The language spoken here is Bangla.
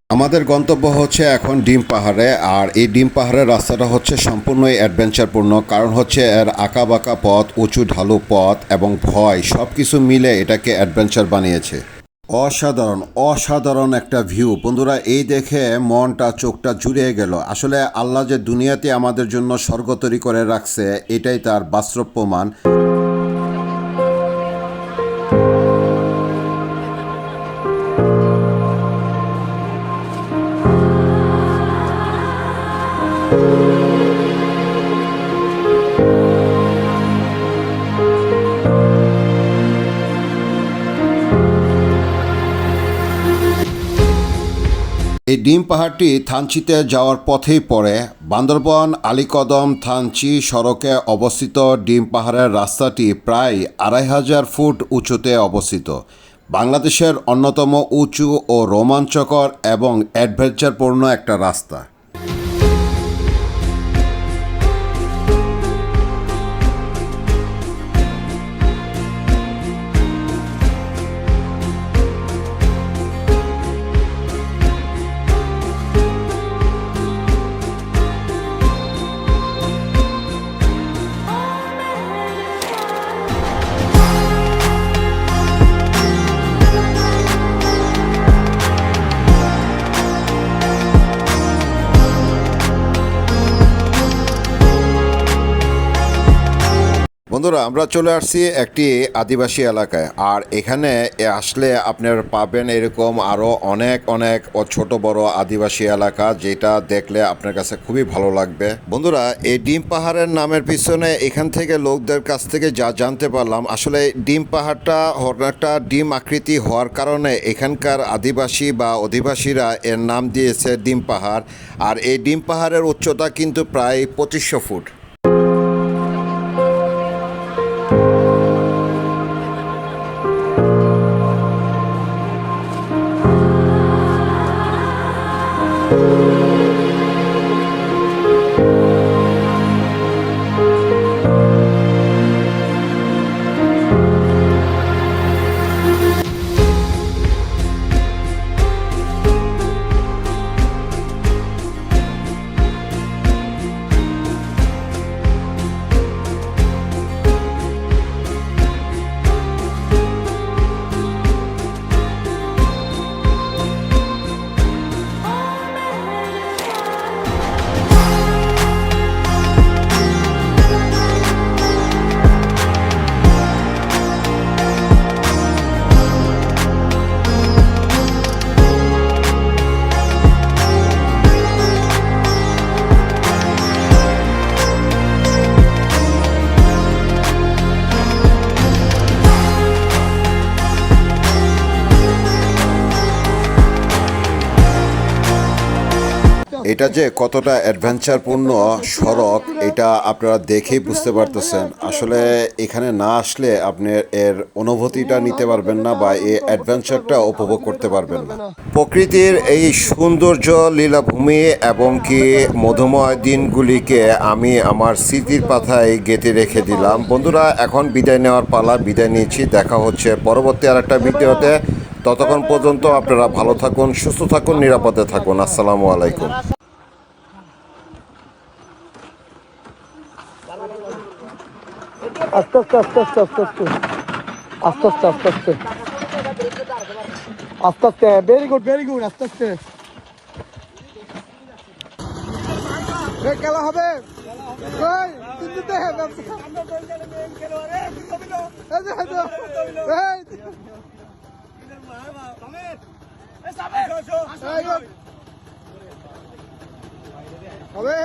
আমাদের গন্তব্য হচ্ছে এখন ডিম পাহাড়ে। আর এই ডিম পাহাড়ের রাস্তাটা হচ্ছে সম্পূর্ণই অ্যাডভেঞ্চারপূর্ণ, কারণ হচ্ছে এর আঁকাবাঁকা পথ, উঁচু ঢালু পথ এবং ভয় সব কিছু মিলে এটাকে অ্যাডভেঞ্চার বানিয়েছে। অসাধারণ অসাধারণ একটা ভিউ বন্ধুরা, এই দেখে মনটা চোখটা জুড়িয়ে গেল। আসলে আল্লাহ যে দুনিয়াতে আমাদের জন্য স্বর্গ তৈরি করে রাখছে এটাই তার বাস্তব প্রমাণ। এই ডিম পাহাড়টি থানচিতে যাওয়ার পথেই পড়ে। বান্দরবন আলীকদম থানচি সড়কে অবস্থিত ডিম পাহাড়ের রাস্তাটি প্রায় ২৫০০ ফুট উঁচুতে অবস্থিত। বাংলাদেশের অন্যতম উঁচু ও রোমাঞ্চকর এবং অ্যাডভেঞ্চারপূর্ণ একটা রাস্তা। বন্ধুরা, আমরা চলে আসছি একটি আদিবাসী এলাকায়। আর এখানে আসলে আপনার পাবেন এরকম আরও অনেক অনেক ছোট বড় আদিবাসী এলাকা, যেটা দেখলে আপনার কাছে খুবই ভালো লাগবে। বন্ধুরা, এই ডিম পাহাড়ের নামের পিছনে এখান থেকে লোকদের কাছ থেকে যা জানতে পারলাম, আসলে ডিম পাহাড়টা একটা ডিম আকৃতি হওয়ার কারণে এখানকার আদিবাসী বা অধিবাসীরা এর নাম দিয়েছে ডিম পাহাড়। আর এই ডিম পাহাড়ের উচ্চতা কিন্তু প্রায় ২৫০০ ফুট। এটা যে কতটা অ্যাডভেঞ্চারপূর্ণ সড়ক এটা আপনারা দেখেই বুঝতে পারতেছেন। আসলে এখানে না আসলে আপনি এর অনুভূতিটা নিতে পারবেন না বা এই অ্যাডভেঞ্চারটা উপভোগ করতে পারবেন না। প্রকৃতির এই সৌন্দর্য লীলাভূমি এবং কি মধুময় দিনগুলিকে আমি আমার স্মৃতির পাতায় গেঁথে রেখে দিলাম। বন্ধুরা, এখন বিদায় নেওয়ার পালা। বিদায় নিয়েছি, দেখা হচ্ছে পরবর্তী আরেকটা ভিডিওতে। ততক্ষণ পর্যন্ত আপনারা ভালো থাকুন, সুস্থ থাকুন, নিরাপদে থাকুন। আসসালামু আলাইকুম। আস্তে আস্তে আস্তে আস্তে আস্তে আস্তে আস্তে আস্তে আস্তে আস্তে আস্তে ভেরি গুড আস্তে আস্তে খেলা হবে। হবে